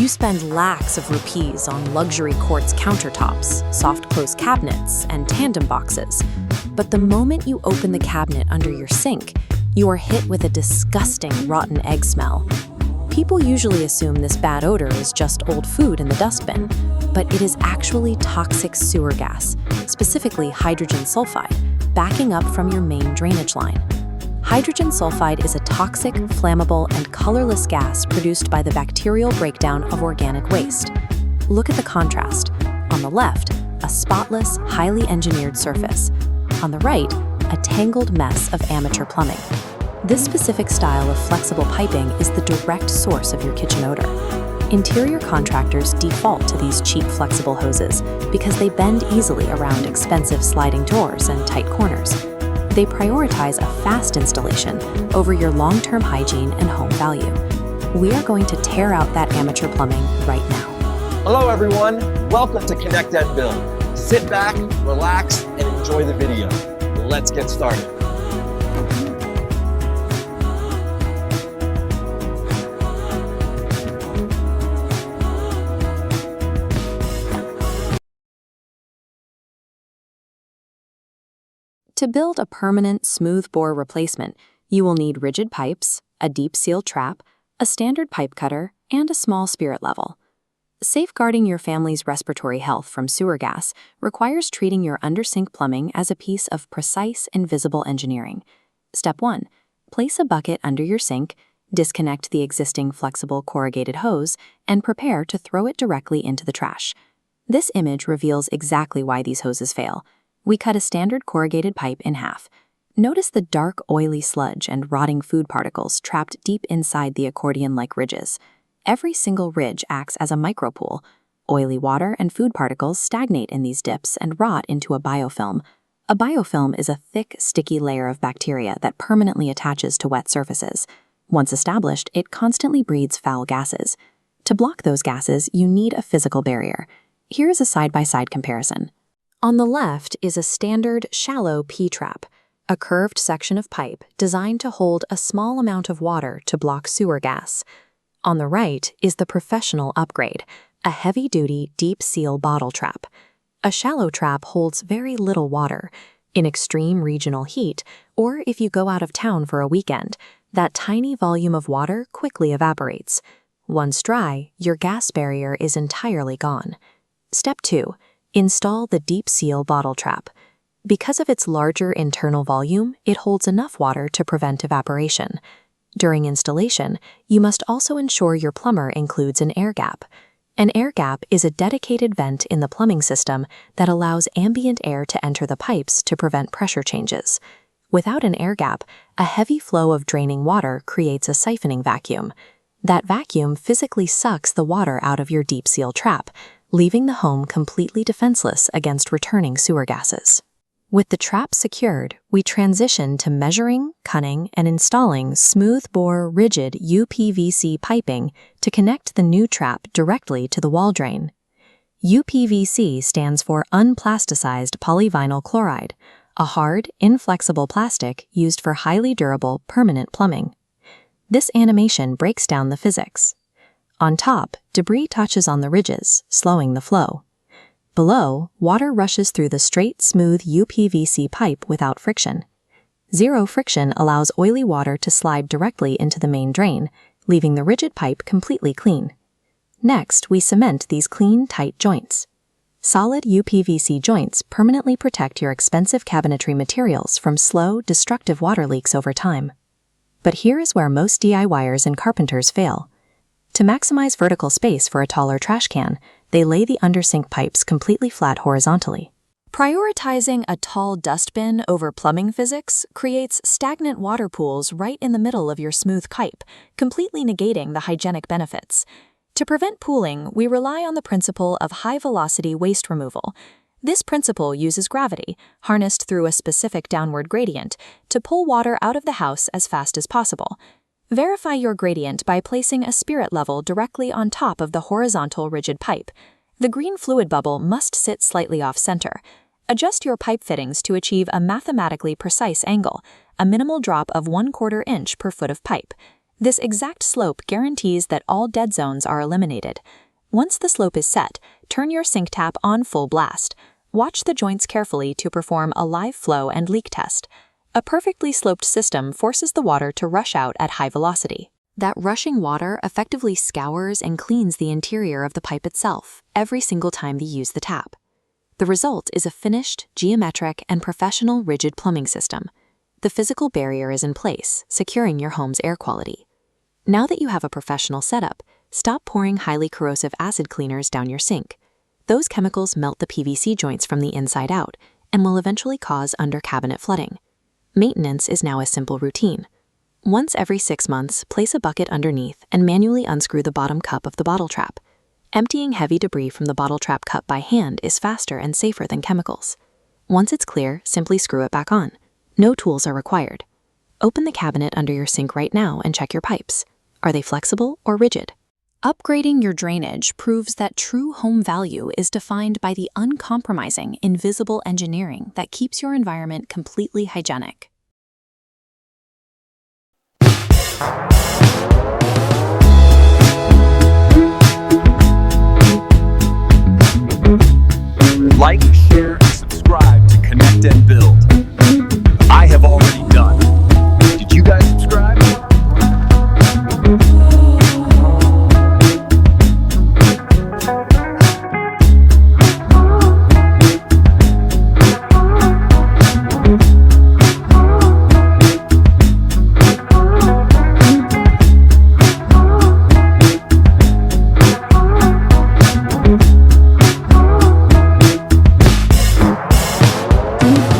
You spend lakhs of rupees on luxury quartz countertops, soft-close cabinets, and tandem boxes. But the moment you open the cabinet under your sink, you are hit with a disgusting rotten egg smell. People usually assume this bad odor is just old food in the dustbin, but it is actually toxic sewer gas, specifically hydrogen sulfide, backing up from your main drainage line. Hydrogen sulfide is a toxic, flammable, and colorless gas produced by the bacterial breakdown of organic waste. Look at the contrast. On the left, a spotless, highly engineered surface. On the right, a tangled mess of amateur plumbing. This specific style of flexible piping is the direct source of your kitchen odor. Interior contractors default to these cheap flexible hoses because they bend easily around expensive sliding doors and tight corners. They prioritize a fast installation over your long-term hygiene and home value. We are going to tear out that amateur plumbing right now. Hello everyone, welcome to ConnectNbuild. Sit back, relax, and enjoy the video. Let's get started. To build a permanent smooth bore replacement, you will need rigid pipes, a deep seal trap, a standard pipe cutter, and a small spirit level. Safeguarding your family's respiratory health from sewer gas requires treating your under-sink plumbing as a piece of precise, invisible engineering. Step 1. Place a bucket under your sink, disconnect the existing flexible corrugated hose, and prepare to throw it directly into the trash. This image reveals exactly why these hoses fail. We cut a standard corrugated pipe in half. Notice the dark, oily sludge and rotting food particles trapped deep inside the accordion-like ridges. Every single ridge acts as a micropool. Oily water and food particles stagnate in these dips and rot into a biofilm. A biofilm is a thick, sticky layer of bacteria that permanently attaches to wet surfaces. Once established, it constantly breathes foul gases. To block those gases, you need a physical barrier. Here is a side-by-side comparison. On the left is a standard, shallow P-trap, a curved section of pipe designed to hold a small amount of water to block sewer gas. On the right is the professional upgrade, a heavy-duty, deep-seal bottle trap. A shallow trap holds very little water. In extreme regional heat, or if you go out of town for a weekend, that tiny volume of water quickly evaporates. Once dry, your gas barrier is entirely gone. Step 2. Install the deep seal bottle trap. Because of its larger internal volume, it holds enough water to prevent evaporation. During installation, you must also ensure your plumber includes an air gap. An air gap is a dedicated vent in the plumbing system that allows ambient air to enter the pipes to prevent pressure changes. Without an air gap, a heavy flow of draining water creates a siphoning vacuum. That vacuum physically sucks the water out of your deep seal trap, leaving the home completely defenseless against returning sewer gases. With the trap secured, we transition to measuring, cutting, and installing smooth-bore, rigid UPVC piping to connect the new trap directly to the wall drain. UPVC stands for unplasticized polyvinyl chloride, a hard, inflexible plastic used for highly durable, permanent plumbing. This animation breaks down the physics. On top, debris touches on the ridges, slowing the flow. Below, water rushes through the straight, smooth UPVC pipe without friction. Zero friction allows oily water to slide directly into the main drain, leaving the rigid pipe completely clean. Next, we cement these clean, tight joints. Solid UPVC joints permanently protect your expensive cabinetry materials from slow, destructive water leaks over time. But here is where most DIYers and carpenters fail. To maximize vertical space for a taller trash can, they lay the under-sink pipes completely flat horizontally. Prioritizing a tall dustbin over plumbing physics creates stagnant water pools right in the middle of your smooth pipe, completely negating the hygienic benefits. To prevent pooling, we rely on the principle of high-velocity waste removal. This principle uses gravity, harnessed through a specific downward gradient, to pull water out of the house as fast as possible. Verify your gradient by placing a spirit level directly on top of the horizontal rigid pipe. The green fluid bubble must sit slightly off-center. Adjust your pipe fittings to achieve a mathematically precise angle, a minimal drop of 1/4 inch per foot of pipe. This exact slope guarantees that all dead zones are eliminated. Once the slope is set, turn your sink tap on full blast. Watch the joints carefully to perform a live flow and leak test. A perfectly sloped system forces the water to rush out at high velocity. That rushing water effectively scours and cleans the interior of the pipe itself every single time you use the tap. The result is a finished, geometric, and professional rigid plumbing system. The physical barrier is in place, securing your home's air quality. Now that you have a professional setup, stop pouring highly corrosive acid cleaners down your sink. Those chemicals melt the PVC joints from the inside out and will eventually cause under-cabinet flooding. Maintenance is now a simple routine. Once every 6 months, place a bucket underneath and manually unscrew the bottom cup of the bottle trap. Emptying heavy debris from the bottle trap cup by hand is faster and safer than chemicals. Once it's clear, simply screw it back on. No tools are required. Open the cabinet under your sink right now and check your pipes. Are they flexible or rigid? Upgrading your drainage proves that true home value is defined by the uncompromising, invisible engineering that keeps your environment completely hygienic. Like,